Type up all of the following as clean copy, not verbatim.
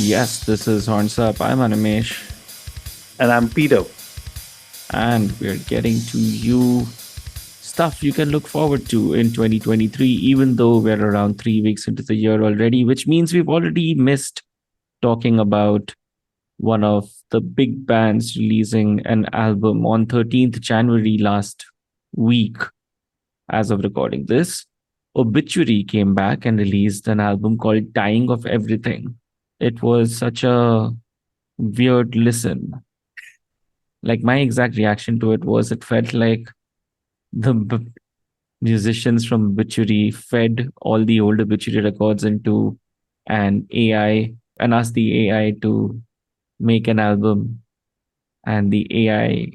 Yes, this is Horns Up. I'm Animesh, And I'm Peter. and we're getting to you stuff you can look forward to in 2023, even though we're around 3 weeks into the year already, which means we've already missed talking about one of the big bands releasing an album on 13th January last week. As of recording this, Obituary came back and released an album called Dying of Everything. It was such a weird listen. Like my exact reaction to it was it felt like the musicians from Obituary fed all the old Obituary records into an AI and asked the AI to make an album, and the AI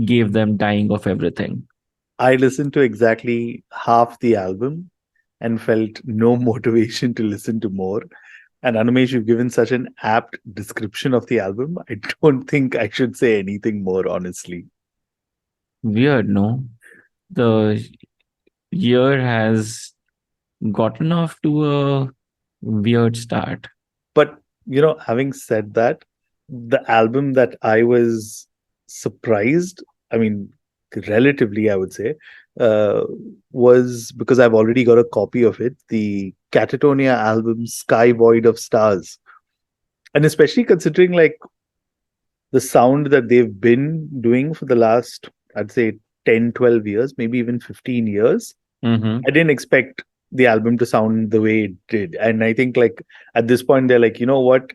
gave them Dying of Everything. I listened to exactly half the album and felt no motivation to listen to more. And Animesh, you've given such an apt description of the album. I don't think I should say anything more, honestly. Weird, no? The year has gotten off to a weird start. But, having said that, the album that I was surprised, I mean, relatively, I would say, uh, was because I've already got a copy of it, the Catatonia album Sky Void of Stars. And especially considering like the sound that they've been doing for the last, I'd say 10, 12 years, maybe even 15 years, Mm-hmm. I didn't expect the album to sound the way it did. And I think like at this point, they're like, you know what?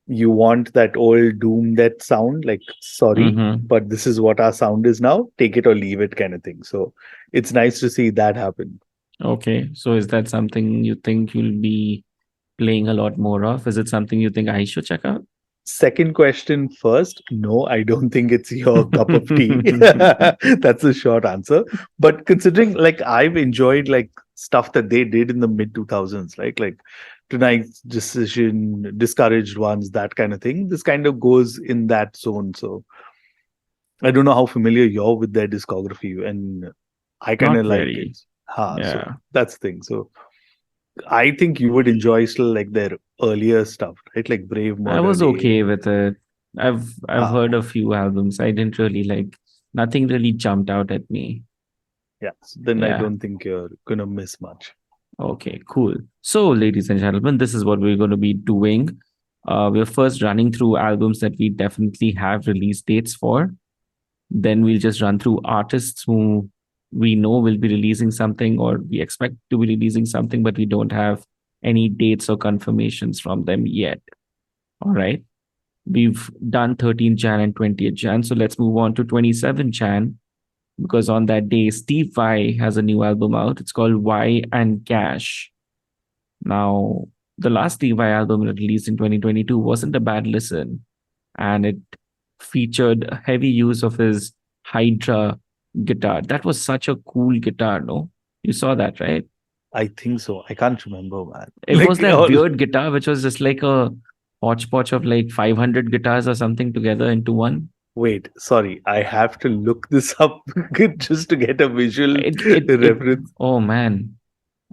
You want that old Doom that sound, like, sorry, Mm-hmm. but this is what our sound is now. Take it or leave it kind of thing. So it's nice to see that happen. Okay. So is that something you think you'll be playing a lot more of? Is it something you think I should check out? Second question first. No, I don't think it's your cup of tea. That's a short answer. But considering like I've enjoyed like stuff that they did in the mid 2000s, like Tonight's Decision, Discouraged Ones, that kind of thing. This kind of goes in that zone. So I don't know how familiar you're with their discography, and I kind Not of like it. very. So Yeah. that's the thing. So I think you would enjoy still like their earlier stuff, right? Like Brave I Murder was Day. okay with it. I've Ha. heard a few albums. I didn't really like, nothing really jumped out at me. Yeah, so then I Yeah. don't think you're gonna miss much. Okay, cool. So, ladies and gentlemen, this is what we're going to be doing. We're first running through albums that we definitely have release dates for. Then we'll just run through artists who we know will be releasing something or we expect to be releasing something, but we don't have any dates or confirmations from them yet. All right. We've done 13th Jan and 20th Jan. So let's move on to 27th Jan, because on that day, Steve Vai has a new album out. It's called Why and Cash. Now, the last Steve Vai album released in 2022 wasn't a bad listen, and it featured a heavy use of his Hydra guitar. That was such a cool guitar, no? You saw that, right? I think so. I can't remember, man. It was that weird guitar, which was just like a hodgepodge of like 500 guitars or something together into one. Wait, sorry. I have to look this up just to get a visual It, reference. oh man.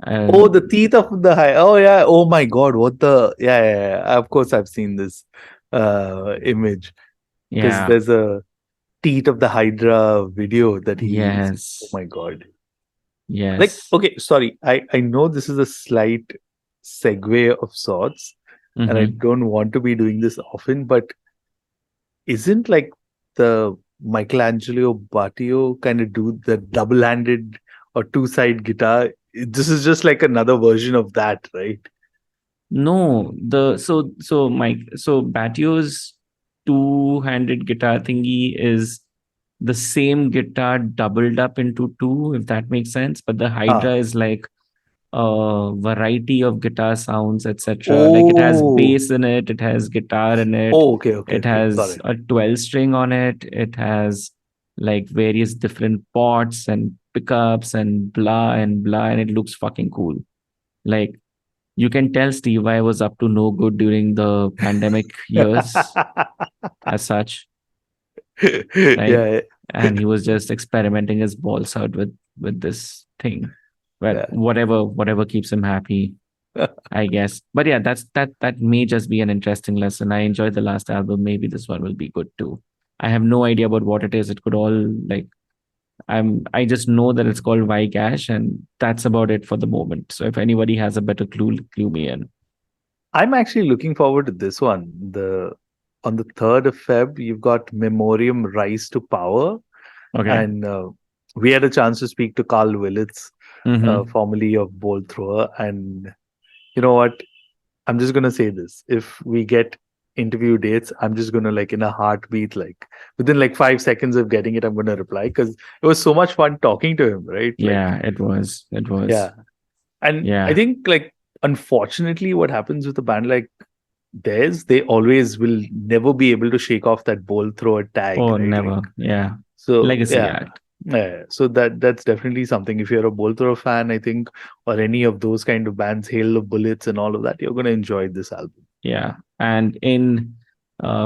Uh, Oh, the teeth of the high. Oh yeah. Oh my God. What the? Yeah. Of course, I've seen this image because yeah. there's a teeth of the Hydra video that he's. Oh Yes. my God. Like, Yes. okay, sorry. I know this is a slight segue of sorts, and I Mm-hmm. don't want to be doing this often, but isn't like the Michelangelo Batio kind of do the double-handed or two-side guitar? This is just like another version of that, right? No, so Batio's two-handed guitar thingy is the same guitar doubled up into two, if that makes sense. But the Ah. Hydra is like a variety of guitar sounds, etc. Like it has Oh. bass in it, it has guitar in it, Oh, it okay. Got has it. a 12 string on it, it has like various different pots and pickups and blah, and it looks fucking cool. Like you can tell Steve I was up to no good during the pandemic years as such, right? Yeah, And he was just experimenting his balls out with this thing. Well, yeah. whatever keeps him happy. I guess. But yeah, that may just be an interesting lesson. I enjoyed the last album. Maybe this one will be good too. I have no idea about what it is. It could all like I just know that it's called Y Cash, and that's about it for the moment. So if anybody has a better clue me in. I'm actually looking forward to this one. The On the 3rd of Feb, you've got Memoriam Rise to Power, Okay. and we had a chance to speak to Carl Willits, Mm-hmm. formerly of Bowl Thrower, and you know what? I'm just gonna say this: if we get interview dates, I'm just gonna like in a heartbeat, like within like 5 seconds of getting it, I'm gonna reply because it was so much fun talking to him, right? Like, Yeah, it was. It was. yeah, and I Yeah. think like unfortunately, what happens with a band like theirs, they always will never be able to shake off that Bowl Thrower tag, Oh, right? Like, never. Yeah. so Legacy yeah. act. Yeah, so that's definitely something. If you're a Bowl Thrower fan, I think, or any of those kind of bands, Hail of Bullets and all of that, you're gonna enjoy this album. Yeah. And in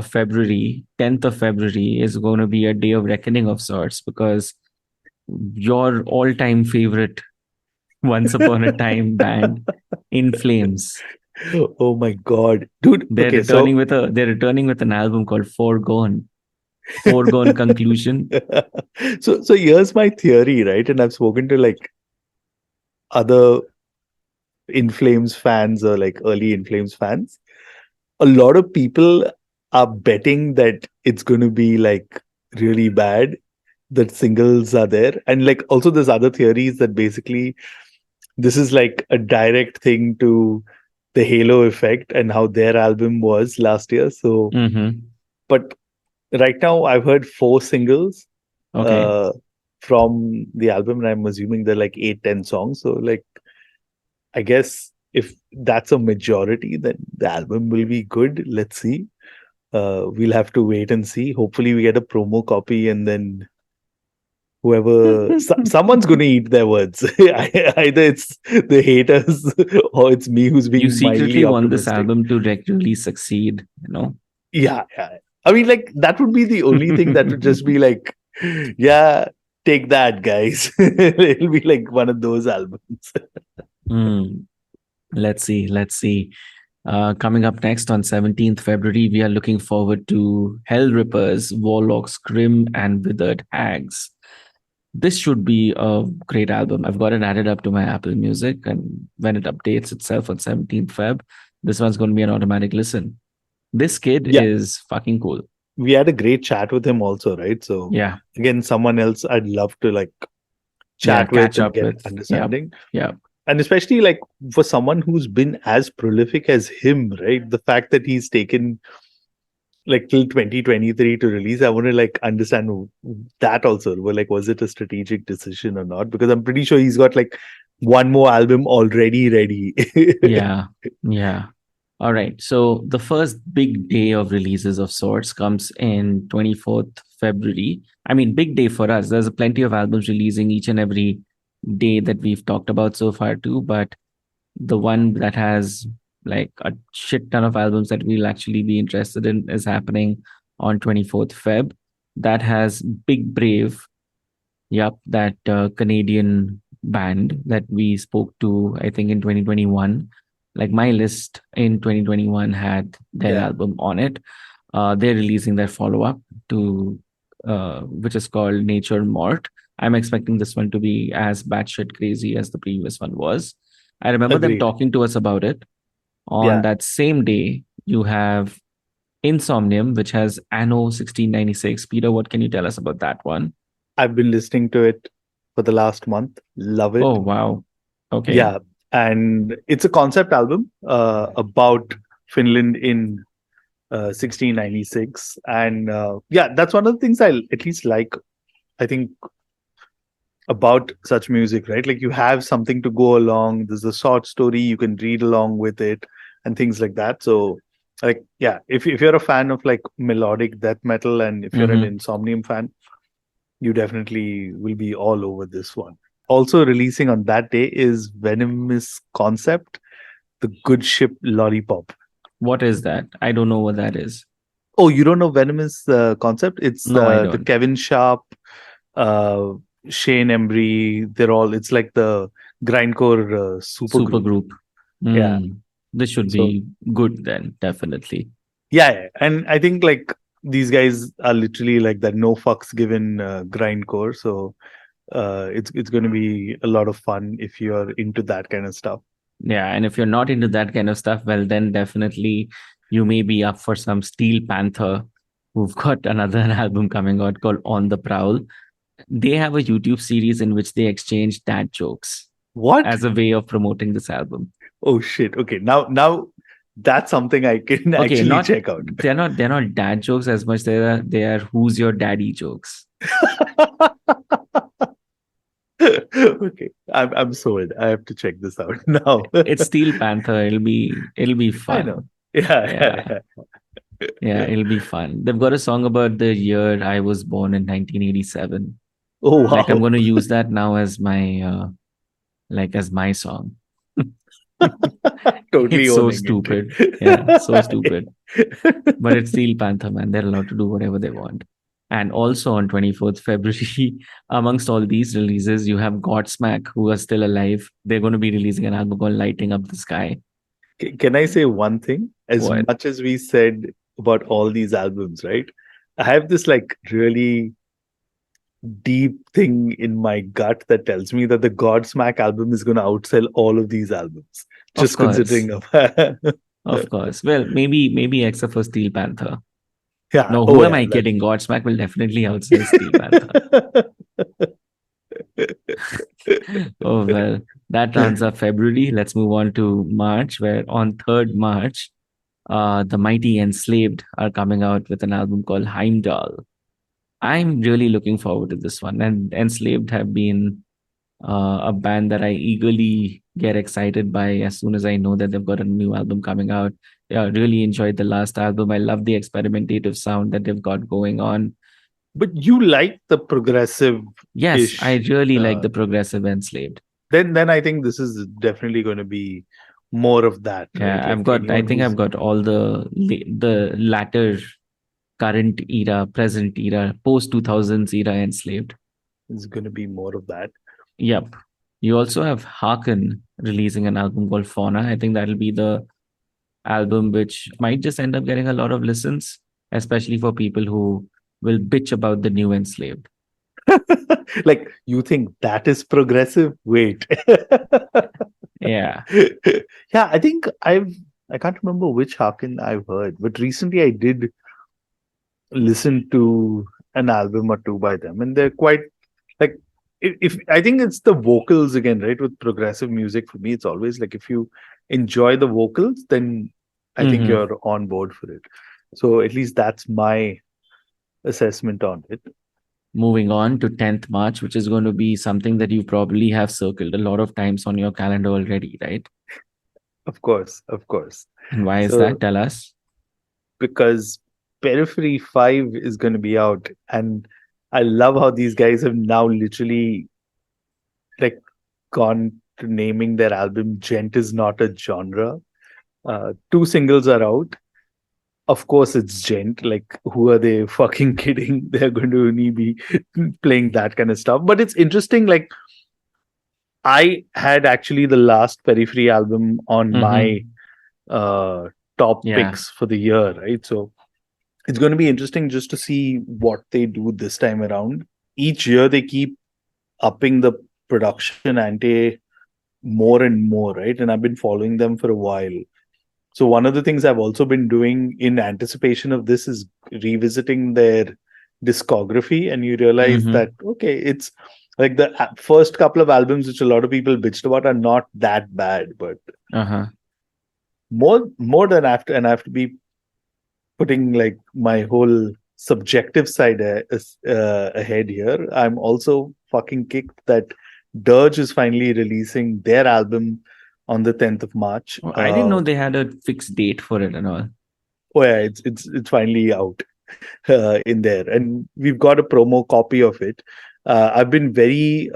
February, 10th of February is going to be a day of reckoning of sorts because your all-time favorite Once Upon a Time band, In Flames, Oh my God, dude. Okay, so they're returning with an album called Foregone. Foregone Conclusion. so here's my theory, right? And I've spoken to like other In Flames fans or like early In Flames fans. A lot of people are betting that it's going to be like really bad. That singles are there, and like also there's other theories that basically this is like a direct thing to the Halo effect and how their album was last year. So, Mm-hmm. but right now I've heard 4 singles Okay. uh, from the album, and I'm assuming they're like 8, 10 songs. So, like, I guess if that's a majority, then the album will be good. Let's see. We'll have to wait and see. Hopefully, we get a promo copy, and then someone's going to eat their words. Either it's the haters or it's me who's You being mildly secretly want this optimistic. album to really succeed, you know? Yeah, yeah. I mean, like that would be the only thing that would just be like, yeah, take that, guys. It'll be like one of those albums. Hmm. Let's see. Let's see. Coming up next on 17th February, we are looking forward to Hell Rippers, Warlocks, Grim, and Withered Hags. This should be a great album. I've got it added up to my Apple Music, and when it updates itself on 17th Feb, this one's going to be an automatic listen. This kid Yeah, is fucking cool. we had a great chat with him also, right? So Yeah. again, someone else I'd love to like Yeah. chat with Catch and up get with. Yeah. understanding. Yeah. And especially like for someone who's been as prolific as him, right? The fact that he's taken like till 2023 to release, I want to like understand that also. Well, like, was it a strategic decision or not? Because I'm pretty sure he's got like one more album already ready. Yeah. Yeah. All right. So the first big day of releases of sorts comes in 24th February. I mean, big day for us. There's plenty of albums releasing each and every day that we've talked about so far too, but the one that has like a shit ton of albums that we'll actually be interested in is happening on 24th Feb. That has Big Brave. Yep, that Canadian band that we spoke to, I think in 2021. Like my list in 2021 had their Yeah, album on it. They're releasing their follow up to, which is called Nature Mort. I'm expecting this one to be as batshit crazy as the previous one was. I remember them agreed. talking to us about it. On Yeah, that same day, you have Insomnium, which has Anno 1696. Peter, what can you tell us about that one? I've been listening to it for the last month. Love Oh, it. wow. Okay. Yeah, and it's a concept album about Finland in 1696, and yeah, that's one of the things I at least like. I think about such music, right? Like you have something to go along. There's a short story you can read along with it, and things like that. So, like, yeah, if you're a fan of like melodic death metal, and if you're an Mm-hmm. Insomnium fan, you definitely will be all over this one. Also releasing on that day is Venomous Concept, the Good Ship Lollipop. What is that? I don't know what that is. Oh, you don't know Venomous Concept? It's No, I the don't. Kevin Sharp, uh, Shane Embry. They're all. It's like the grindcore super Super group. group. Yeah. Mm. This should So be good then, definitely. yeah. And I think like these guys are literally like that no fucks given grindcore. So it's going to be a lot of fun if you're into that kind of stuff. Yeah, and if you're not into that kind of stuff, well, then definitely you may be up for some Steel Panther, who've got another album coming out called On the Prowl. They have a YouTube series in which they exchange dad jokes What? as a way of promoting this album. Oh shit. Okay. Now that's something I can Okay, actually not check out. they're not dad jokes as much. They are who's your daddy jokes. Okay. I'm sold. I have to check this out now. It's Steel Panther. It'll be I know. fun. Yeah, yeah, Yeah. yeah. Yeah, it'll be fun. They've got a song about the year I was born in 1987. Oh Like I'm wow. going to use that now as my song. Totally It's so owning stupid. Yeah, so it. stupid. But it's Steel Panther, man. They're allowed to do whatever they want. And also on 24th February, amongst all these releases, you have Godsmack, who are still alive. They're going to be releasing an album called Lighting Up the Sky. Can I say one thing? As What? much as we said about all these albums, right? I have this like really deep thing in my gut that tells me that the Godsmack album is going to outsell all of these albums. Of Just course. considering of Of course. Well, maybe except for Steel Panther. yeah, No, oh who am yeah, I that's kidding? Godsmack will definitely outsell Steel Panther. Oh, well, that rounds up February. Let's move on to March, where on 3rd March, the Mighty Enslaved are coming out with an album called Heimdall. I'm really looking forward to this one. And Enslaved have been a band that I eagerly get excited by as soon as I know that they've got a new album coming out. Yeah, really enjoyed the last album. I love the experimentative sound that they've got going on. but you like the progressive Yes, I ish really like the progressive Enslaved. then I think this is definitely going to be more of that, right? Yeah, Like I anyone think I've who's got all the latter current era, present era, post 2000s era enslaved. is going to be more of that. Yep. You also have Harken releasing an album called Fauna. I think that'll be the album which might just end up getting a lot of listens, especially for people who will bitch about the new enslaved. Like you think that is progressive? Wait. Yeah. Yeah, I think I can't remember which Harkin I've heard, but recently I did listen to an album or two by them, and they're quite like if I think it's the vocals again, right? With progressive music, for me, it's always like if you enjoy the vocals, then I think Hmm. you're on board for it. So at least that's my assessment on it. Moving on to 10th March, which is going to be something that you probably have circled a lot of times on your calendar already, right? Of course, of course. And why is So that? Tell us. because Periphery 5 is going to be out, and I love how these guys have now literally like gone to naming their album Djent is not a genre. Two singles are out. Of course, it's Djent. Like, who are they fucking kidding? They're going to only be playing that kind of stuff. But it's interesting. Like, I had actually the last Periphery album on my Hmm. uh, top Yeah. picks for the year, right? So it's going to be interesting just to see what they do this time around. Each year, they keep upping the production ante more and more, right? And I've been following them for a while. So one of the things I've also been doing in anticipation of this is revisiting their discography, and you realize Hmm. that okay, it's like the first couple of albums which a lot of people bitched about are not that bad, but Uh-huh. more than after, and I have to be putting like my whole subjective side ahead here. I'm also fucking kicked that Dirge is finally releasing their album on the 10th of March. Oh, I didn't know they had a fixed date for it and all. Oh yeah, it's finally out in there, and we've got a promo copy of it. I've been very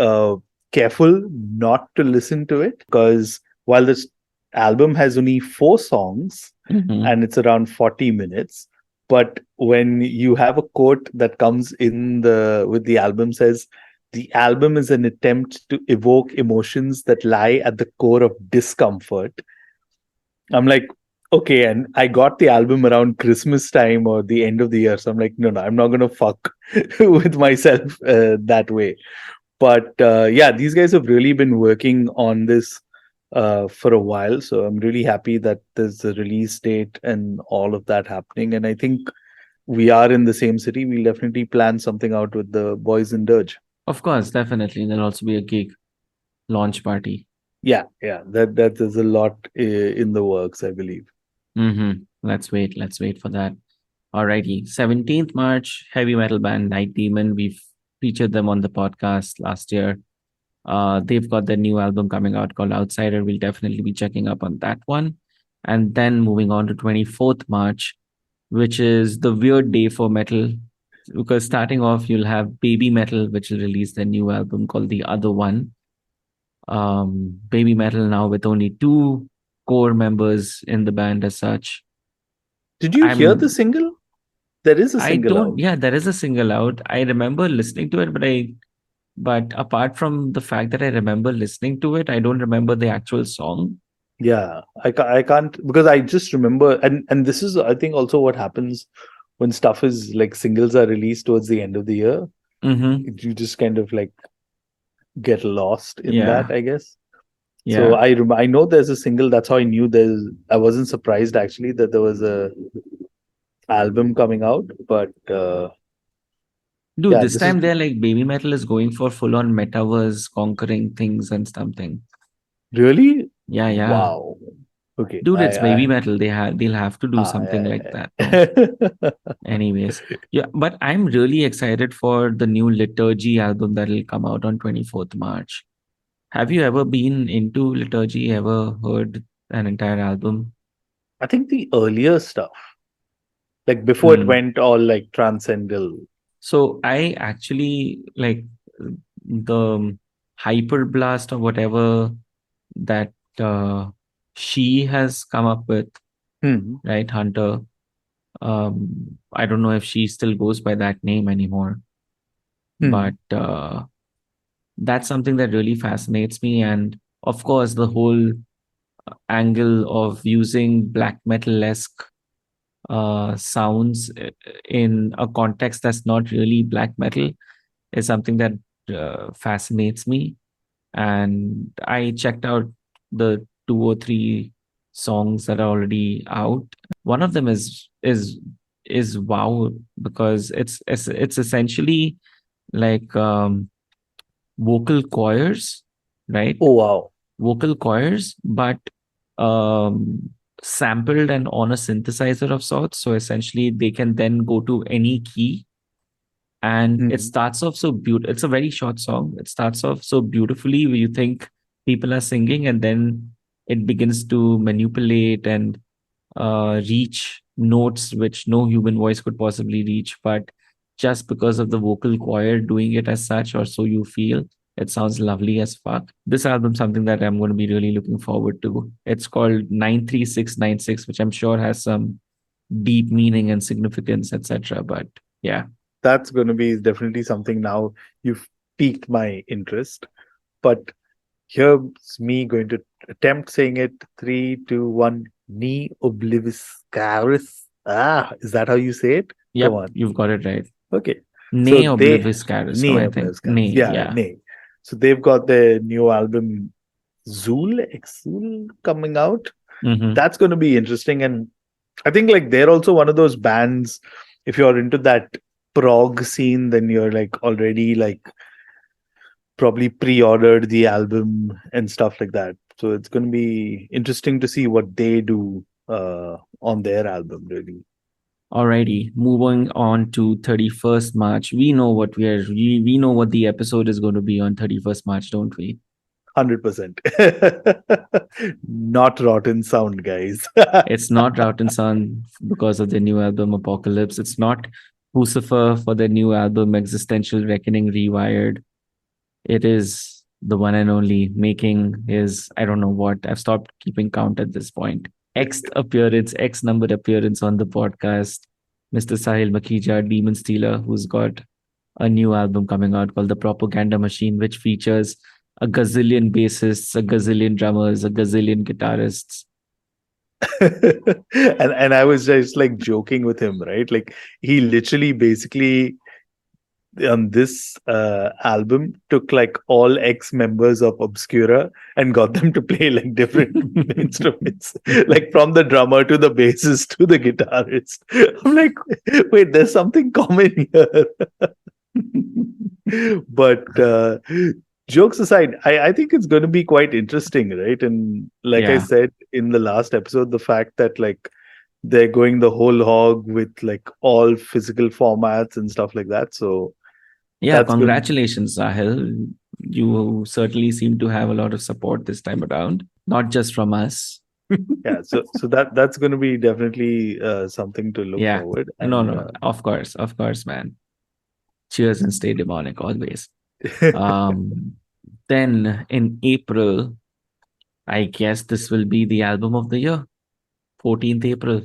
careful not to listen to it because while this album has only 4 songs Hmm. and it's around 40 minutes, but when you have a quote that comes in the with the album says the album is an attempt to evoke emotions that lie at the core of discomfort I'm like, okay, and I got the album around Christmas time or the end of the year. So I'm like, no, no, I'm not gonna fuck with myself that way. But yeah, these guys have really been working on this for a while. So I'm really happy that there's a release date and all of that happening. And I think we are in the same city. We'll definitely plan something out with the boys in Dirge. Of course, definitely. There'll also be a gig launch party. Yeah, yeah, that is a lot in the works, I believe. Let's wait. Let's wait for that. Alrighty. 17th March, heavy metal band Night Demon. We've featured them on the podcast last year. They've got their new album coming out called Outsider. We'll definitely be checking up on that one. And then moving on to 24th March, which is the weird day for metal. Because starting off, you'll have Baby Metal, which will release their new album called The Other One. Baby Metal now with only two core members in the band as such. Did you hear the I'm single? There is a I single don't, out. yeah, there is a single out. I remember listening to it, but apart from the fact that I remember listening to it, I don't remember the actual song. Yeah, I can't because I just remember, and this is I think also what happens when stuff is like singles are released towards the end of the year. Mm-hmm. You just kind of like get lost in that, Yeah. I guess. So Yeah. I know there's a single. That's how I knew there's. I wasn't surprised actually that there was a album coming out, but Dude, yeah, this this is time they're like Baby Metal is going for full on metaverse, conquering things and something. really Yeah, yeah. wow. Okay, Dude, it's Baby I Metal. They'll have to do something like yeah, that, no? yeah. Anyways. Yeah, but I'm really excited for the new Liturgy album that'll come out on 24th March. Have you ever been into Liturgy? Ever heard an entire album? I think the earlier stuff, like before it Hmm. went all like transcendental. So I actually like the hyper blast or whatever that she has come up with, Hmm. right? Hunter. I don't know if she still goes by that name anymore, Hmm. but that's something that really fascinates me. And of course, the whole angle of using black metal esque sounds in a context that's not really black metal is something that fascinates me. And I checked out the two or three songs that are already out. One of them is wow because it's essentially like vocal choirs, right? Oh wow. Vocal choirs, but um, sampled and on a synthesizer of sorts. So essentially, they can then go to any key, and it Hmm. starts off so beautiful. It's a very short song. It starts off so beautifully where you think people are singing, and then it begins to manipulate and reach notes which no human voice could possibly reach. But just because of the vocal choir doing it as such, or so you feel, it sounds lovely as fuck. This album, something that I'm going to be really looking forward to. It's called 93696, which I'm sure has some deep meaning and significance, etc. But yeah, That's going to be definitely something now. You've piqued my interest. But here's me going to attempt saying it. Three, two, one. Ni obliviscaris. Ah, is that how you say it? Come yep, on. you've got it right. Okay. So Ne they oblivis caris. No, Ni I think obliviscaris. ne. Yeah, Yeah. Ni. So they've got their new album Zool Exul coming out. Mm-hmm. That's going to be interesting. And I think like they're also one of those bands. If you're into that prog scene, then you're like already like probably pre-ordered the album and stuff like that. So it's going to be interesting to see what they do on their album. Really, Alrighty, moving on to 31st March. We know what we know what the episode is going to be on 31st March, don't we? 100%. Not rotten sound, guys. It's not Rotten Sun because of their new album Apocalypse. It's not Lucifer for their new album Existential Reckoning Rewired. It is the one and only making his, I don't know what, I've stopped keeping count at this point. X numbered appearance on the podcast, Mr. Sahil Makija, Demon Stealer, who's got a new album coming out called The Propaganda Machine, which features a gazillion bassists, a gazillion drummers, a gazillion guitarists. And I was just like joking with him, right? Like he literally basically on this album took like all ex members of Obscura and got them to play like different instruments, like from the drummer to the bassist to the guitarist. I'm like, wait, there's something common here. But jokes aside, I think it's going to be quite interesting, right? And like I Yeah. said in the last episode, the fact that like they're going the whole hog with like all physical formats and stuff like that. So Yeah, that's going congratulations, Sahil. You certainly seem to have a lot of support this time around, not just from us. yeah. So that's going to be definitely something to look Yeah. forward. No, And no, of course, man. Cheers and stay demonic always. Um, then in April, I guess this will be the album of the year, 14th April.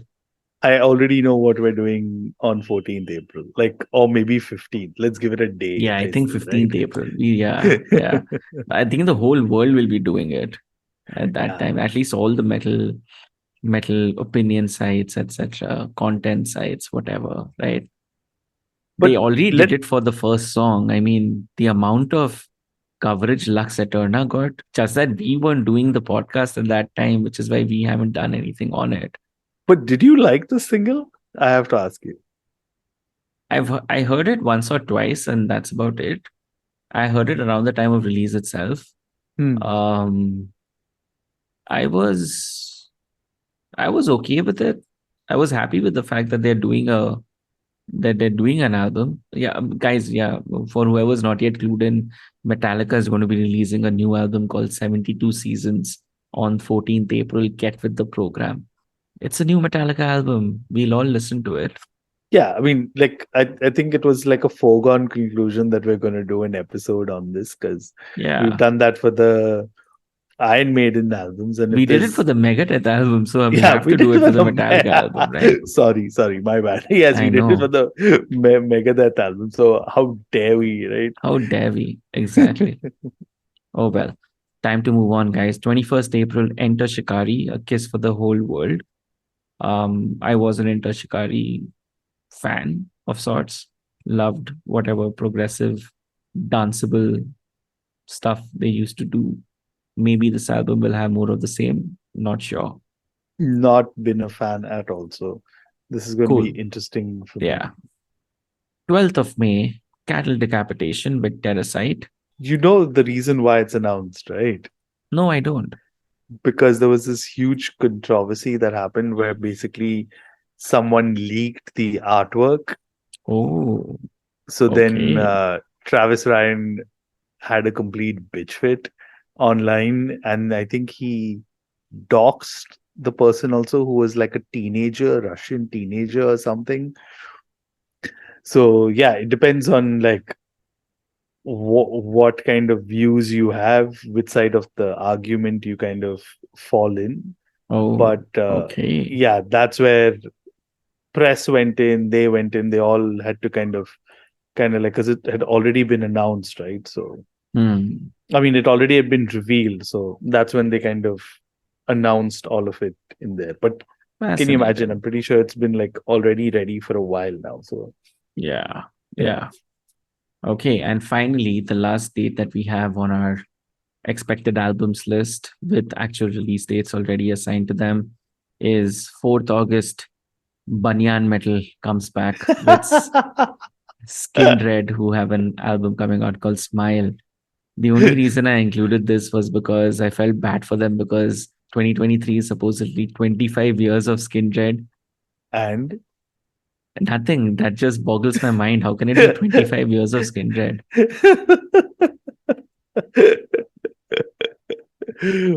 I already know what we're doing on 14th April, like, or maybe 15th. Let's give it a day, Yeah, I I think say, right? 15th April. Yeah, yeah. I think the whole world will be doing it at that Yeah. time. At least all the metal opinion sites, etc., content sites, whatever, right? They But already did let it for the first song. I mean, the amount of coverage Lux Eterna got, just that we weren't doing the podcast at that time, which is why we haven't done anything on it. but did you like the single? I have to ask you. I heard it once or twice, and that's about it. I heard it around the time of release itself. Hmm. Um, I was I was okay with it. I was happy with the fact that they're doing an album. Yeah, guys. Yeah, for whoever's not yet clued in, Metallica is going to be releasing a new album called 72 Seasons on 14th April. Get with the program. It's a new Metallica album. We'll all listen to it. Yeah, I mean, like, I think it was like a foregone conclusion that we're going to do an episode on this because we've Yeah, done that for the Iron Maiden albums. And if we did it for there's, the Megadeth album, so we yeah, have we to did do it it for for the Metallica album, right? sorry, my bad. Yes, I we did it for know. the Megadeth album. So how dare we, right? How dare we? Exactly. Oh well. Time to move on, guys. 21st April, Enter Shikari, A Kiss for the Whole World. I was an Enter Shikari fan of sorts. Loved whatever progressive, danceable stuff they used to do. Maybe this album will have more of the same. Not sure. Not been a fan at all. So this is going to be Cool. interesting for me. Yeah. 12th of May, Cattle Decapitation with Terracite. You know the reason why it's announced, right? No, I don't. Because there was this huge controversy that happened where basically someone leaked the artwork. Oh, So then okay. Travis Ryan had a complete bitch fit online, and I think he doxed the person also who was like a teenager, Russian teenager or something. So yeah, it depends on like what kind of views you have, which side of the argument you kind of fall in. Oh, But okay. yeah, that's where press went in, they went in, they all had to kind of like, because it had already been announced, right? So Hmm. I mean, it already had been revealed, so that's when they kind of announced all of it in there. But can you imagine? I'm Fascinating. pretty sure it's been like already ready for a while now. So Yeah. yeah. Yeah. Okay. And finally, the last date that we have on our expected albums list with actual release dates already assigned to them is 4th August. Banyan Metal comes back with Skin Red, who have an album coming out called Smile. The only reason I included this was because I felt bad for them because 2023 is supposedly 25 years of Skin Red. And Nothing. That just boggles my mind. How can it be 25 years of Skin Red?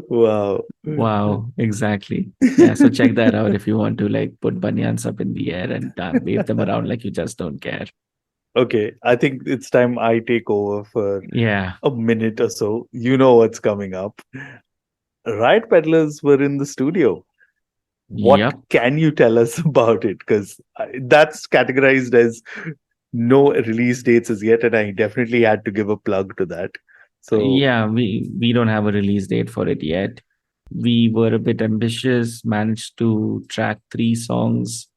wow. Wow, exactly. Yeah, so check that out if you want to like put banyans up in the air and wave them around like you just don't care. Okay, I think it's time I take over for Yeah. a minute or so. You know what's coming up. Riot Peddlers were in the studio. What Yep. can you tell us about it? Because that's categorized as no release dates as yet, and I definitely had to give a plug to that. So Yeah, we don't have a release date for it yet. We were a bit ambitious, managed to track 3 songs.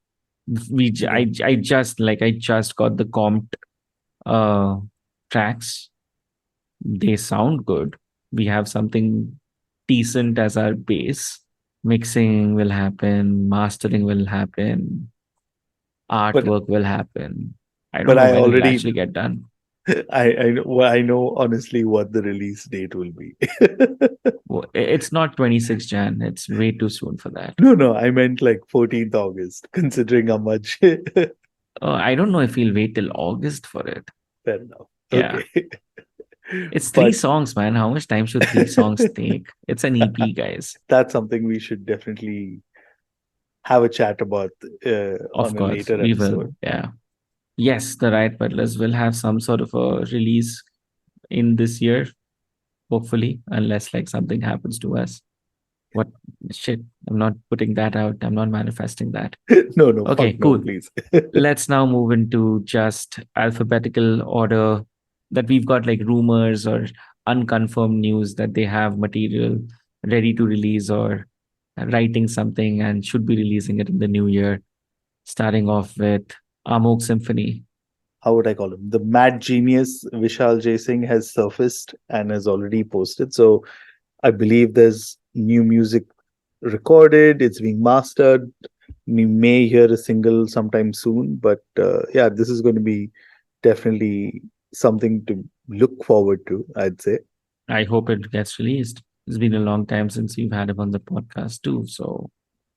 Yeah. I just got the comped uh tracks. They sound good. We have something decent as our base. Mixing will happen, mastering will happen, But artwork will happen. I don't but know I when it'll already actually get done. I know honestly what the release date will be. It's not 26 Jan. It's way too soon for that. No, I meant like 14th August, considering how much. Fair I don't know if we'll wait till August for it. enough. Yeah. Okay. It's three But songs, man. How much time should 3 songs take? It's an EP, guys. that's something we should definitely have a chat about Of on a course, later we will. episode. Yeah. Yes, the Riot Peddlers will have some sort of a release in this year, hopefully, unless like something happens to us. What shit? I'm not putting that out. I'm not manifesting that. No, no, Okay, fuck no, cool. please. Let's now move into just alphabetical order that we've got like rumors or unconfirmed news that they have material ready to release or writing something and should be releasing it in the new year. Starting off with Amok Symphony. How would I call him? The mad genius Vishal J Singh has surfaced and has already posted. So I believe there's new music recorded, it's being mastered. We may hear a single sometime soon, but yeah, this is going to be definitely something to look forward to, I'd say. I hope it gets released. It's been a long time since we've had him on the podcast too. So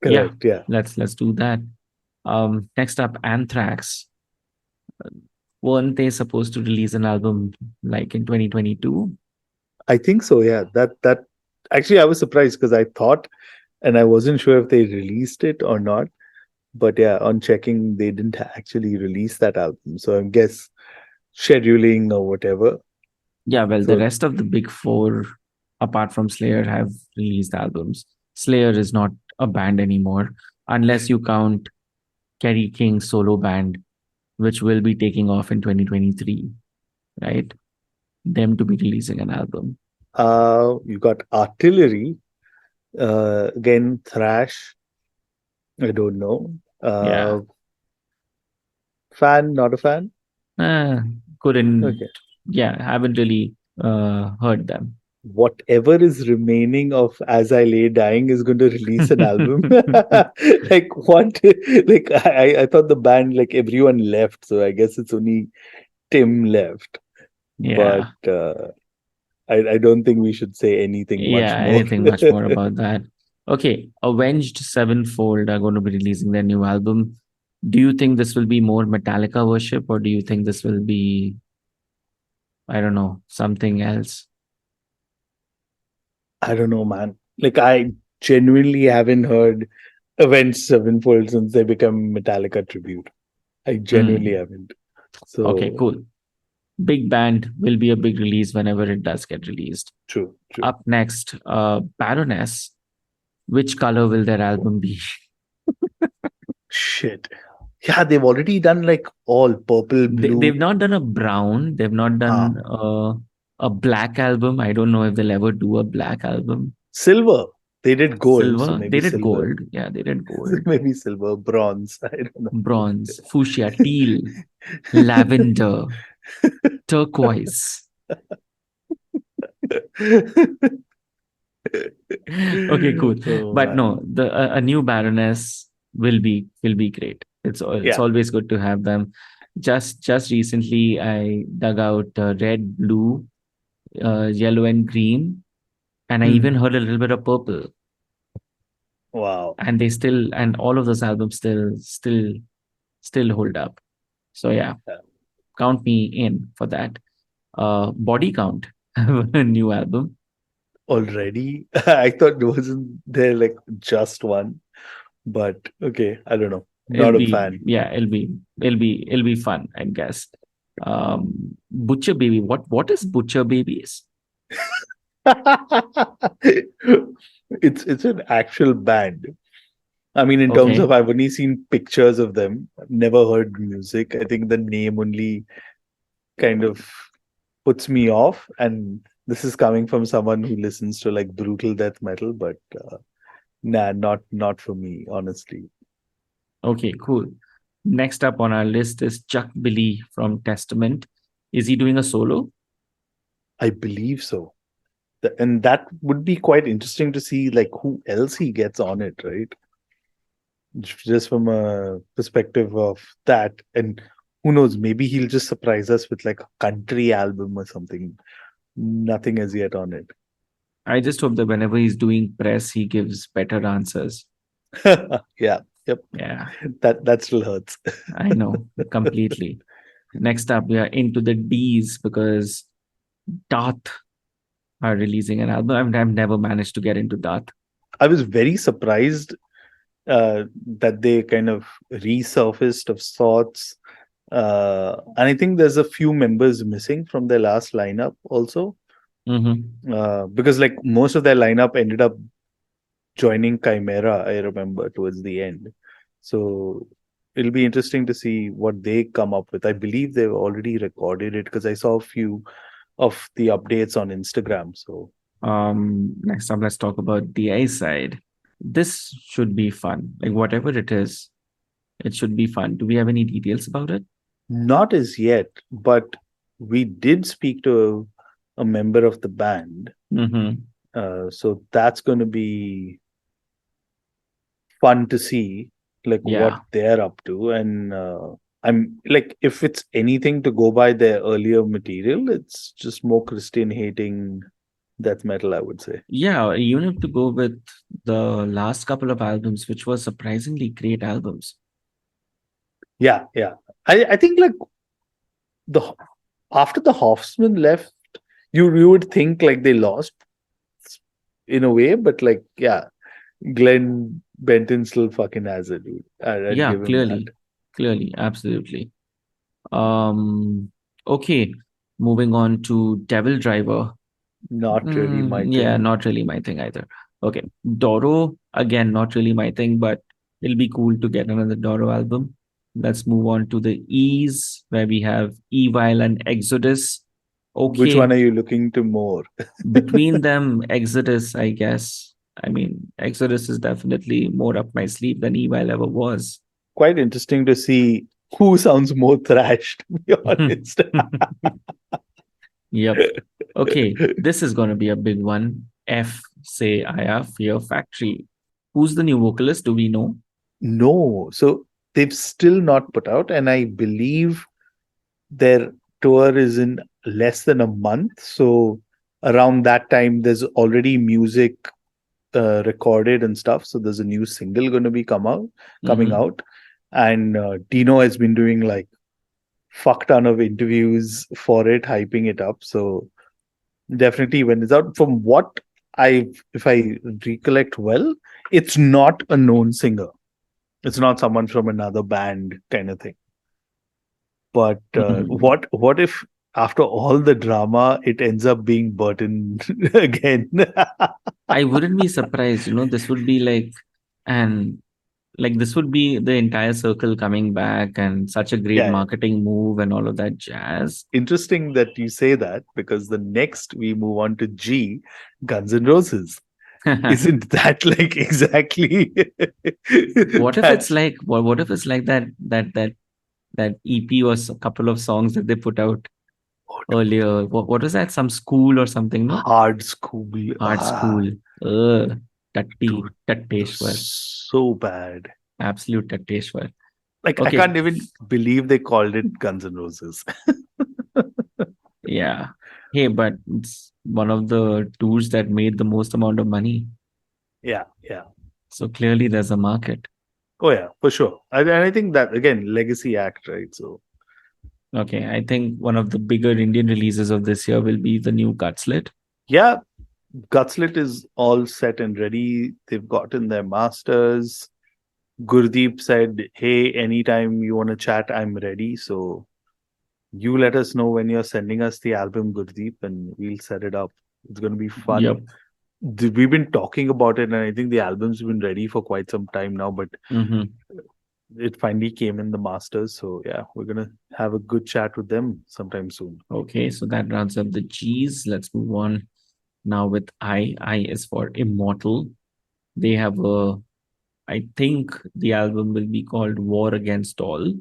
yeah, Correct. Yeah. let's do that. Next up, Anthrax. Weren't they supposed to release an album like in 2022? I think so. Yeah. That actually, I was surprised because I thought, and I wasn't sure if they released it or not. But yeah, on checking, they didn't actually release that album. So I guess scheduling or whatever. Yeah, well, the So rest of the big four, apart from Slayer, have released albums. Slayer is not a band anymore, unless you count Kerry King's solo band, which will be taking off in 2023, right? Them to be releasing an album. you got artillery, again thrash. I don't know. Yeah. Fan, not a fan. Uh, couldn't, Okay. yeah, haven't really heard them. Whatever is remaining of As I Lay Dying is going to release an album. Like what? Like I thought the band like everyone left, so I guess it's only Tim left. But Yeah. I don't think we should say anything much Yeah, more. anything much more about that. Okay, Avenged Sevenfold are going to be releasing their new album. Do you think this will be more Metallica worship, or do you think this will be, I don't know, something else? I don't know, man. Like I genuinely haven't heard Avenged Sevenfold since they become Metallica tribute. I genuinely Hmm. haven't. Okay, So cool. Big Band will be a big release whenever it does get released. true, true. Up next, Baroness. Which color will their album be? Shit. Yeah, they've already done like all purple, They've blue. not done a brown. They've not Ah, done a black album. I don't know if they'll ever do a black album. silver. They did gold, so Silver. maybe They did silver. gold. Yeah, they did gold. Maybe silver, bronze. I don't know. Bronze, fuchsia, teal, lavender, turquoise. Okay, cool. Oh But man. no, the a new Baroness will be great. It's Yeah. always good to have them. Just recently, I dug out red, blue, yellow, and green, and I Hmm. even heard a little bit of purple. Wow. And they still, and all of those albums still hold up. So yeah, Yeah. count me in for that. Body Count have a new album. Already? I thought wasn't there like just one, but okay, I don't know. It'll Not a be fan. yeah, it'll be fun, I guess. Butcher Baby. What is Butcher Babies? It's an actual band. I mean, in terms of Okay, I've only seen pictures of them. I've never heard music. I think the name only kind of puts me off. And This is coming from someone who listens to like brutal death metal, but nah, not for me, honestly. Okay, cool. Next up on our list is Chuck Billy from Testament. Is he doing a solo? I believe so. And that would be quite interesting to see like who else he gets on it, right? Just from a perspective of that. And who knows, maybe he'll just surprise us with like a country album or something. Nothing as yet on it. I just hope that whenever he's doing press, he gives better answers. Yeah, yep. Yeah, That still hurts. I know completely. Next up, we are into the D's because Darth are releasing an album. I've never managed to get into Darth. I was very surprised that they kind of resurfaced of sorts. And I think there's a few members missing from their last lineup also. Mm-hmm. Because like most of their lineup ended up joining Chimera, I remember, towards the end. So it'll be interesting to see what they come up with. I believe they've already recorded it because I saw a few of the updates on Instagram. So Next up, let's talk about the A side. This should be fun. Like whatever it is, it should be fun. Do we have any details about it? not as yet, but we did speak to a member of the band. Mm-hmm. So that's going to be fun to see, like what Yeah. they're up to. And I'm like, if it's anything to go by their earlier material, it's just more Christian hating death metal, I would say. Yeah, even if to go with the last couple of albums, which were surprisingly great albums. Yeah, yeah. I think like the after the Hoffman left, you would think like they lost in a way, but like yeah, Glenn Benton still fucking has it, dude. I'd Yeah, give him that. clearly, absolutely. Um, okay, moving on to Devil Driver. Not really my Yeah, thing. not really my thing either. Okay, Doro, again, not really my thing, but it'll be cool to get another Doro album. Let's move on to the E's, where we have Evil and Exodus. Which Okay, one are you looking to more? between them, Exodus, I guess. I mean, Exodus is definitely more up my sleeve than Evil ever was. Quite interesting to see who sounds more thrash, to be honest. Yep. Okay, this is going to be a big one. F, say, Aya, Fear Factory. Who's the new vocalist? Do we know? No. So they've still not put out, and I believe their tour is in less than a month. So around that time, there's already music recorded and stuff. So there's a new single going to be coming Mm-hmm. out, and Dino has been doing like fuck ton of interviews for it, hyping it up. So definitely when it's out, from what if I recollect well, it's not a known singer. It's not someone from another band kind of thing. But Hmm. what if after all the drama, it ends up being Burton again? I wouldn't be surprised. This would be and this would be the entire circle coming back and such a great Yeah, marketing move and all of that jazz. interesting that you say that because the next we move on to G, Guns N' Roses. Isn't that like exactly What if it's that? like what if it's like that EP was a couple of songs that they put out Oh, dude, earlier? What was that? Some school or something, no? hard school. Art school. Tatti, Dude, it was Tatteshwar. so bad. Absolute Tatteshwar. Like I Okay. can't even believe they called it Guns N' Roses. Yeah. Hey, but it's one of the tours that made the most amount of money. Yeah, yeah. So clearly there's a market. Oh yeah, for sure. And I think that again, legacy act, right? So Okay. I think one of the bigger Indian releases of this year will be the new Gutslit. yeah, Gutslit is all set and ready. They've gotten their masters. Gurdeep said, "Hey, anytime you want to chat, I'm ready." So you let us know when you're sending us the album, Gurdeep, and we'll set it up. It's going to be fun. Yep. We've been talking about it, and I think the album's been ready for quite some time now. But Mm-hmm. it finally came in the Masters. So yeah, we're gonna have a good chat with them sometime soon. Okay, so that rounds up the G's. Let's move on now with I. I is for Immortal. They have a, I think the album will be called War Against All.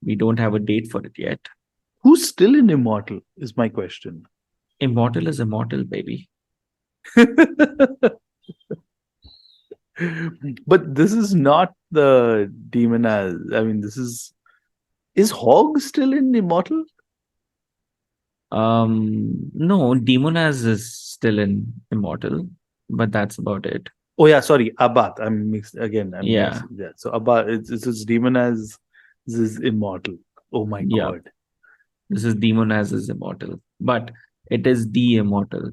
We don't have a date for it yet. Who's still in Immortal is my question. Immortal is immortal, baby. But this is not the demon as I mean, this is Hog still in Immortal? No, Demonaz is still in Immortal, but that's about it. Oh yeah, sorry, Abbat. I'm mixed again. I'm Yeah, mixed. Yeah, so Abbat, it's demon as this is Immortal. Oh my yeah. god. This is Demonaz is immortal, but it is the immortal.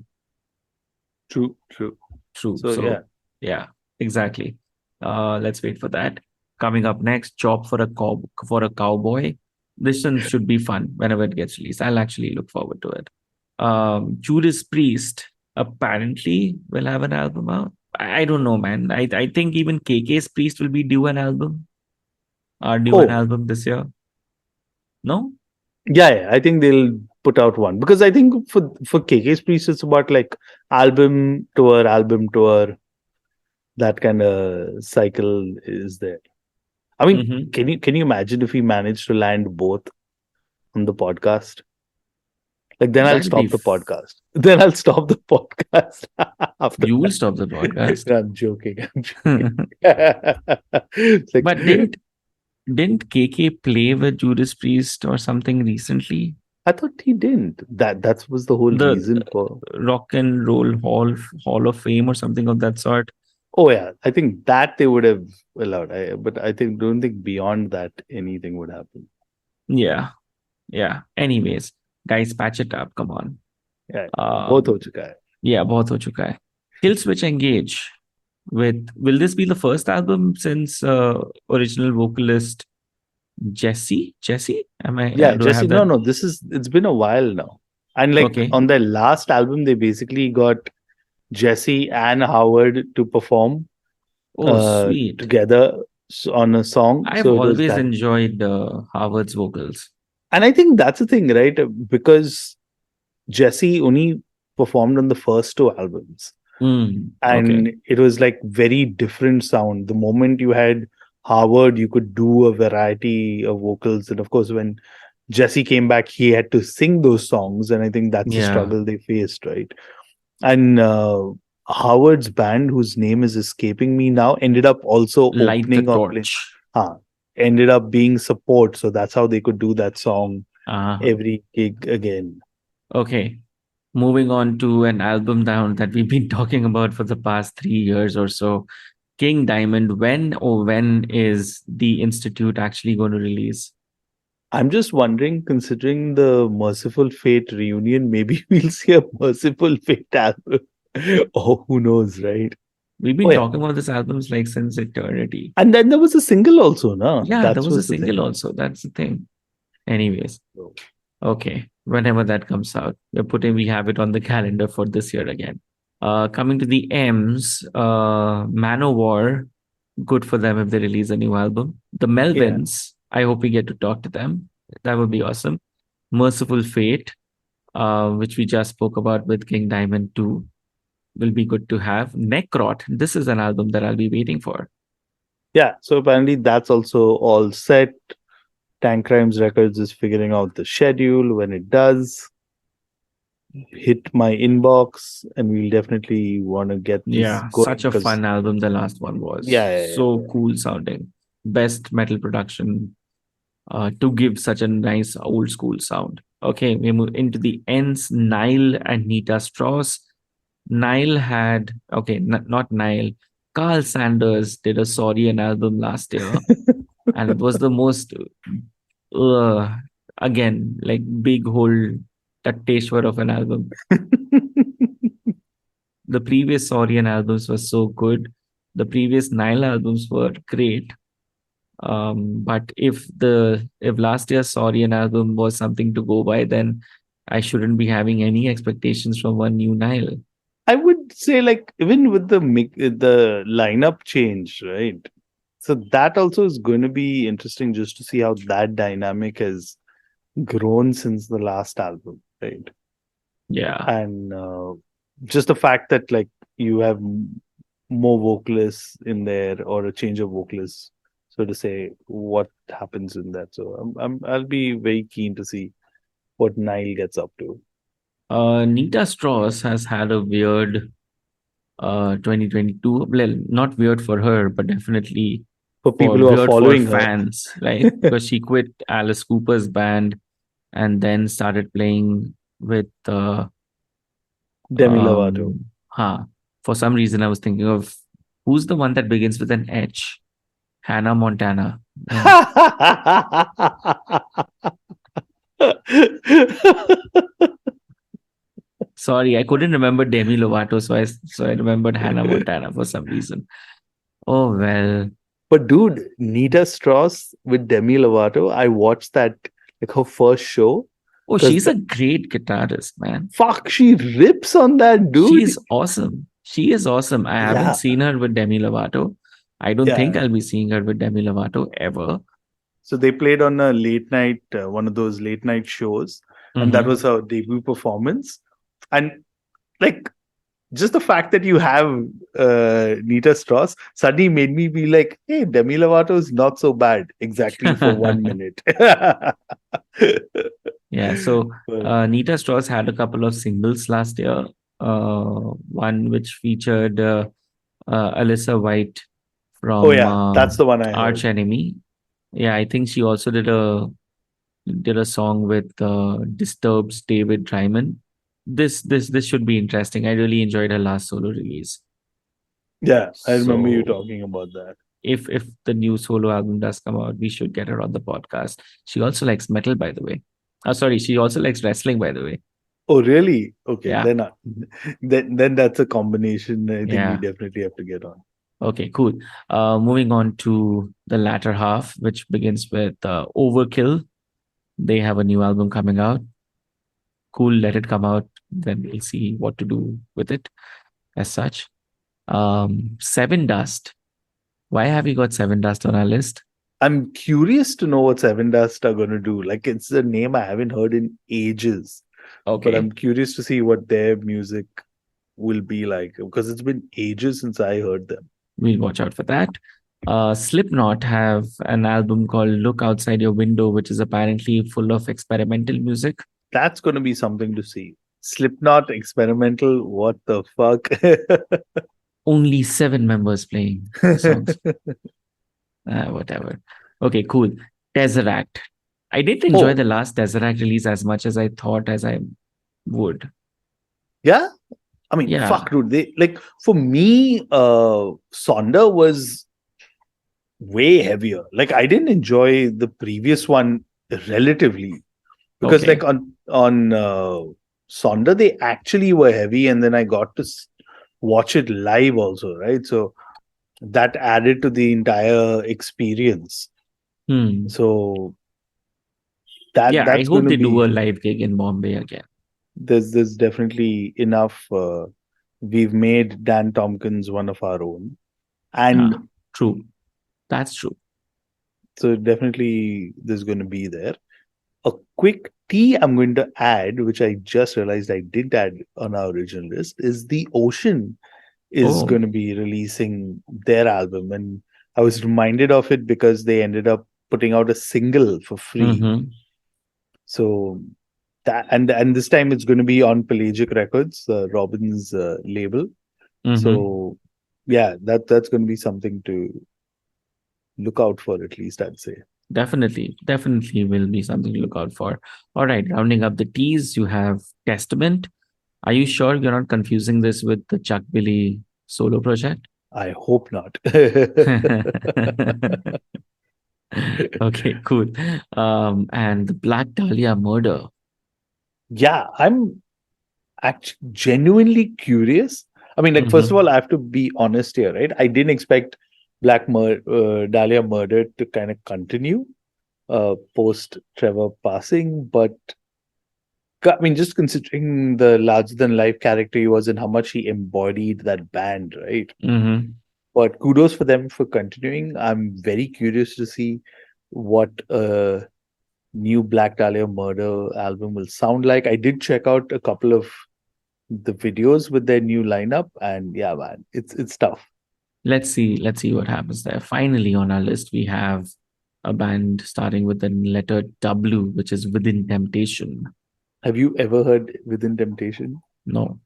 True, true. True. So yeah, So yeah, exactly. Let's wait for that. Coming up next, Chop for a Cowboy. This one should be fun whenever it gets released. I'll actually look forward to it. Judas Priest apparently will have an album out. I don't know, man. I think even KK's Priest will be due an album or due an oh album this year. No? yeah, I think they'll put out one because I think for KK's Priest it's about like album tour, that kind of cycle is there. I mean, Mm-hmm. can you imagine if we managed to land both on the podcast? Like then I'll That'll be. stop the podcast. Then I'll stop the podcast after You will that. stop the podcast. I'm joking. I'm joking. It's like But didn't KK play with Judas Priest or something recently? I thought he didn't. That was the whole The reason for. Rock and Roll Hall of Fame or something of that sort. Oh yeah, I think that they would have allowed. But I think don't think beyond that anything would happen. Yeah, yeah. Anyways, guys, patch it up. Come on. Yeah, बहुत हो Um, चुका है. yeah, बहुत हो चुका है. Kill Switch Engage. With will this be the first album since original vocalist Jesse? Jesse? Am I? Yeah, Do I Jesse. have No, that? no. It's been a while now, and like Okay. on their last album, they basically got Jesse and Howard to perform Oh, sweet. together on a song. I've So it was always that, enjoyed Harvard's vocals. and I think that's the thing, right? Because Jesse only performed on the first two albums, Okay. and it was like very different sound. The moment you had Howard, you could do a variety of vocals, and of course, when Jesse came back, he had to sing those songs, and I think that's the Yeah. struggle they faced, right? And Howard's band, whose name is escaping me now, ended up also Light the opening or playing, torch. huh, ended up being support, so that's how they could do that song Uh, every gig again. okay. Moving on to an album down that we've been talking about for the past 3 years or so. King Diamond. When is the Institute actually going to release? I'm just wondering, considering the Merciful Fate reunion, maybe we'll see a Merciful Fate album. Oh, who knows, right? We've Oh been yeah, talking about this albums like since eternity. and then there was a single also, no? Yeah, there That was a was the single thing. also. That's the thing. Anyways, okay. Whenever that comes out, we have it on the calendar for this year again. Coming to the M's, Manowar, good for them if they release a new album. The Yeah. Melvins, I hope we get to talk to them. That would be awesome. Merciful Fate, which we just spoke about with King Diamond 2, will be good to have. Necrot, this is an album that I'll be waiting for. Yeah. So apparently that's also all set. Tank Crimes Records is figuring out the schedule. When it does, hit my inbox, and we'll definitely want to get this Yeah, going such a because fun album the last one was. yeah, yeah, yeah. So cool sounding. Best metal production to give such a nice old school sound. Okay, we move into the ends. Nile and Nita Strauss. Nile had, okay, not Nile. Carl Sanders did a Saurian album last year, and it was the most, uh, again, like big hole Tatteshwar of an album. The previous Saurian albums were so good. The previous Nile albums were great. But if last year's Saurian album was something to go by, then I shouldn't be having any expectations from one new Nile. I would say like even with the lineup change, right? So that also is going to be interesting just to see how that dynamic has grown since the last album, right? Yeah. And just the fact that like you have more vocalists in there or a change of vocalists, so to say, what happens in that. So I'll be very keen to see what Nile gets up to. Nita Strauss has had a weird 2022. Well, not weird for her, but definitely For for people who are weird for following her, fans, right? Because she quit Alice Cooper's band and then started playing with Demi Lovato. huh. For some reason I was thinking of who's the one that begins with an H? Hannah Montana. No. Sorry, I couldn't remember Demi Lovato, so I remembered Hannah Montana for some reason. Oh well. But dude, Nita Strauss with Demi Lovato, I watched that like her first show Oh, because she's a great guitarist, man. fuck, she rips on that She dude. is awesome. She is awesome. I haven't Yeah, seen her with Demi Lovato. I don't think yeah. I'll be seeing her with Demi Lovato ever. So they played on a late night, one of those late night shows, and that Mm-hmm. was her debut performance. And like just the fact that you have Nita Strauss suddenly made me be like, hey, Demi Lovato is not so bad exactly for 1 minute. Yeah, so But, Nita Strauss had a couple of singles last year. One which featured Alyssa White oh from yeah, that's the one I Arch heard. Enemy. Yeah, I think she also did a song with Disturbed's David Ryman. This should be interesting. I really enjoyed her last solo release. Yeah, I remember you So talking about that. if the new solo album does come out, we should get her on the podcast. She also likes metal, by the way. Oh, sorry, she also likes wrestling, by the way. Oh really? Okay, Yeah, then that's a combination I think we yeah. definitely have to get on. Okay, cool. Moving on to the latter half, which begins with Overkill. They have a new album coming out. Cool, let it come out. Then we'll see what to do with it as such. Seven Dust. Why have we got Seven Dust on our list? I'm curious to know what Seven Dust are going to do. Like, it's a name I haven't heard in ages, but Okay, I'm curious to see what their music will be like because it's been ages since I heard them. we'll watch out for that. Slipknot have an album called Look Outside Your Window, which is apparently full of experimental music. That's going to be something to see. Slipknot experimental. What the fuck? Only seven members playing the songs. Whatever. Okay, cool. Tesseract. I didn't enjoy the Oh, last Tesseract release as much as I thought as I would. yeah. I mean, Yeah. fuck, dude. They like for me, Sonder was way heavier. Like I didn't enjoy the previous one relatively because Okay. like on Sonder they actually were heavy, and then I got to watch it live also, right? So that added to the entire experience. Hmm. So Yeah, I that's going hope to they do a be live gig in Bombay again. there's definitely enough. We've made Dan Tompkins one of our own, and Ah, true. That's true. so definitely there's going to be there. A quick T I'm going to add, which I just realized I did add on our original list, is The Ocean is Oh. going to be releasing their album. And I was reminded of it because they ended up putting out a single for free. Mm-hmm. So that and this time it's going to be on Pelagic Records, Robin's label. Mm-hmm. So yeah, that's going to be something to look out for, at least I'd say. Definitely. Definitely will be something to look out for. All right. Rounding up the T's, you have Testament. Are you sure you're not confusing this with the Chuck Billy solo project? I hope not. Okay, cool. And the Black Dahlia murder. Yeah, I'm actually genuinely curious. I mean, like, first of Mm-hmm. all, I have to be honest here, right? I didn't expect Dahlia murder to kind of continue post Trevor passing, but I mean, just considering the larger than life character he was and how much he embodied that band, right? Mm-hmm. But kudos for them for continuing. I'm very curious to see what a new Black Dahlia Murder album will sound like. I did check out a couple of the videos with their new lineup, and yeah, man, it's tough. Let's see what happens there. Finally, on our list, we have a band starting with the letter W, which is Within Temptation. Have you ever heard Within Temptation? No.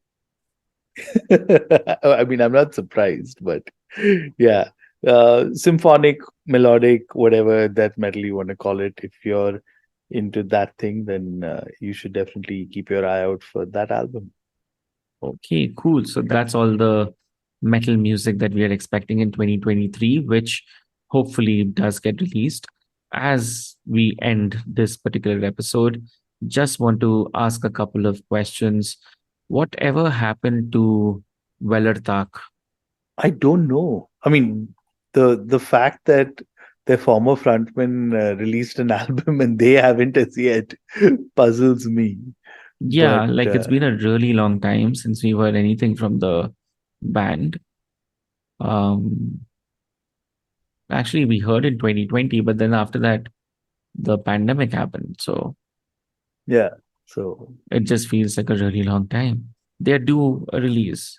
I mean, I'm not surprised, but yeah, symphonic, melodic, whatever that metal you want to call it. If you're into that thing, then you should definitely keep your eye out for that album. Okay, cool. So that's all the metal music that we are expecting in 2023, which hopefully does get released. As we end this particular episode, just want to ask a couple of questions. Whatever happened to Wellertak? I don't know. I mean, the fact that their former frontman released an album and they haven't as yet puzzles me. Yeah, But like it's been a really long time since we heard anything from the band. Um, Actually, we heard in 2020, but then after that, the pandemic happened. So yeah, so it just feels like a really long time. They're due a release.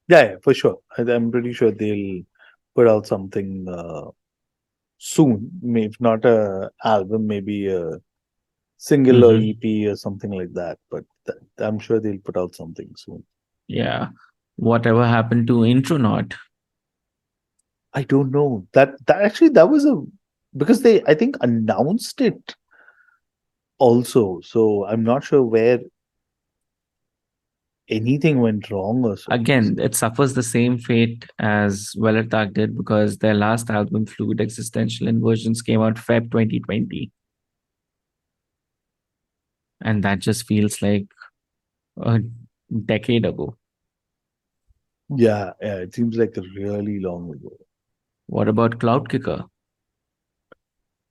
yeah, for sure. I'm pretty sure they'll put out something soon. If not a album, maybe a single or Hmm. EP or something like that. But I'm sure they'll put out something soon. Yeah. Whatever happened to Intronaut? I don't know. That actually that was a because they I think announced it also. So I'm not sure where anything went wrong or so. Again, So it suffers the same fate as Wellertag did because their last album, Fluid Existential Inversions, came out Feb 2020. And that just feels like a decade ago. yeah, it seems like a really long ago. What about Cloud Kicker?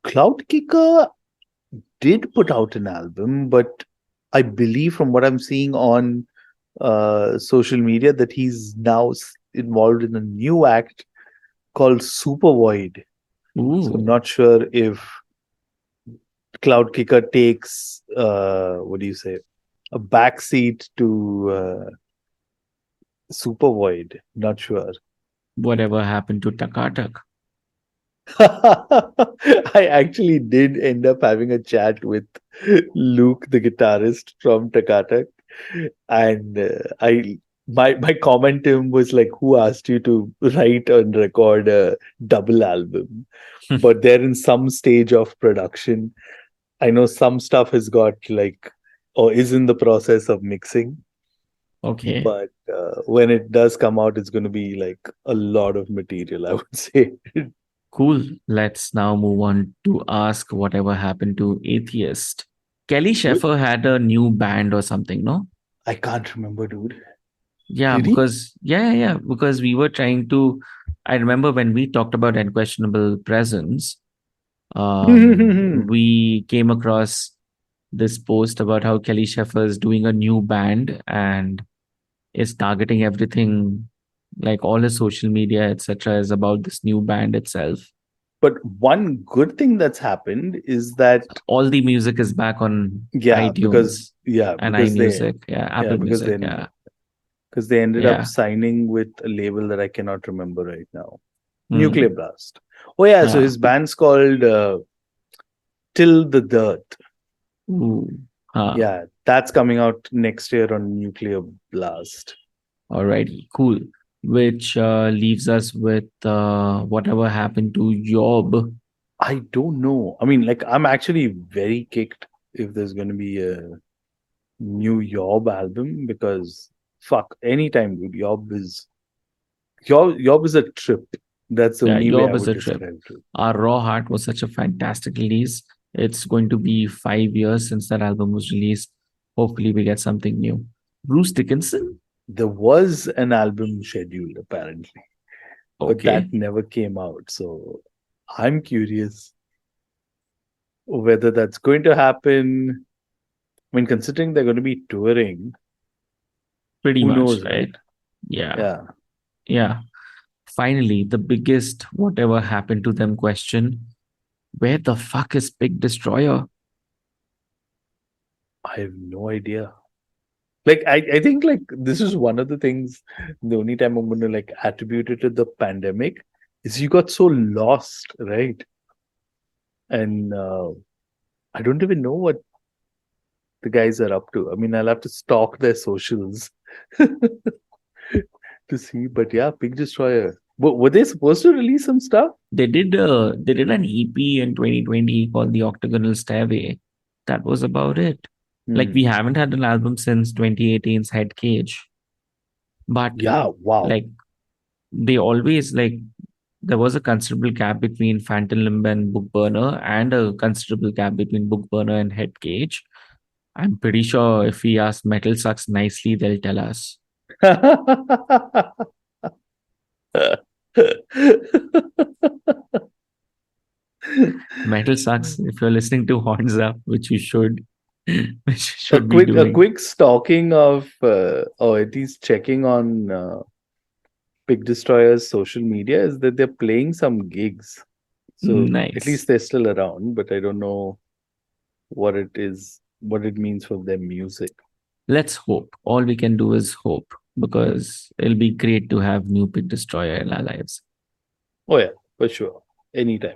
Cloud Kicker did put out an album, but I believe from what I'm seeing on social media that he's now involved in a new act called Super Void. So I'm Ooh, not sure if Cloud Kicker takes what do you say a backseat to Super Void. Not sure. whatever happened to Takatak? I actually did end up having a chat with Luke, the guitarist from Takatak, and my comment to him was like, "Who asked you to write and record a double album?" But they're in some stage of production. I know some stuff has got like or is in the process of mixing, Okay, but when it does come out, it's going to be like a lot of material, I would say. cool. Let's now move on to ask whatever happened to Atheist. Kelly Sheffer had a new band or something, no? I can't remember, dude. Yeah, Did he? because because we were trying to. I remember when we talked about Unquestionable Presence, we came across this post about how Kelly Sheffer is doing a new band and is targeting everything, like all his social media, etc., is about this new band itself. But one good thing that's happened is that All the music is back on yeah, iTunes and because they iMusic, yeah, yeah Apple Music, yeah, because they ended up yeah, signing with a label that I cannot remember right now. Nuclear mm, Blast. Oh yeah, so yeah. his band's called Till the Dirt. Ooh, huh. Yeah, that's coming out next year on Nuclear Blast. Alrighty, cool. Which leaves us with whatever happened to Yob. I don't know. I mean, like I'm actually very kicked if there's going to be a new Yob album because fuck, anytime, dude. Yob is a trip. That's the Yeah, only way I Yob is would a trip. describe it. Our Raw Heart was such a fantastic release. It's going to be 5 years since that album was released. Hopefully, we get something new. Bruce Dickinson? There was an album scheduled apparently, but Okay. that never came out. So I'm curious whether that's going to happen. I mean, considering they're going to be touring, Pretty who much, knows, right? right? Yeah. Yeah. Yeah. Finally, the biggest whatever happened to them question: where the fuck is Big Destroyer? I have no idea. Like I think like this is one of the things. The only time I'm gonna like attribute it to the pandemic is you got so lost, right? And I don't even know what the guys are up to. I mean, I'll have to stalk their socials to see. But yeah, Big Destroyer. Were they supposed to release some stuff? They did an EP in 2020 called The Octagonal Stairway. That was about it. Like we Hmm. haven't had an album since 2018's Head Cage. But Yeah. Wow. like they always like there was a considerable gap between Phantom Limb and Book Burner, and a considerable gap between Book Burner and Head Cage. I'm pretty sure if we ask Metal Sucks nicely, they'll tell us. Metal Sucks, if you're listening to Horns Up, which you should, which you should be A doing. quick stalking of or at least checking on Big Destroyer's social media is that they're playing some gigs. So at Nice. least they're still around, but I don't know what it is, what it means for their music. Let's hope. All we can do is hope, because it'll be great to have new Big Destroyer in our lives. Oh yeah, for sure. Anytime.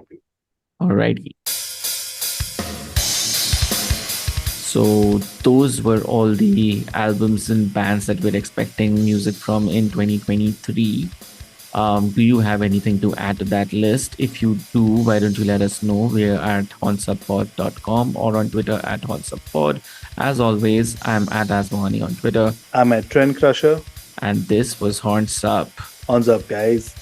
Alrighty. So those were all the albums and bands that we're expecting music from in 2023. Do you have anything to add to that list? If you do, why don't you let us know? We're at hauntsuppod.com or on Twitter at hauntsuppod. As always, I'm at Asmani on Twitter. I'm at Trend Crusher. And this was Horns Up. Horns up, guys.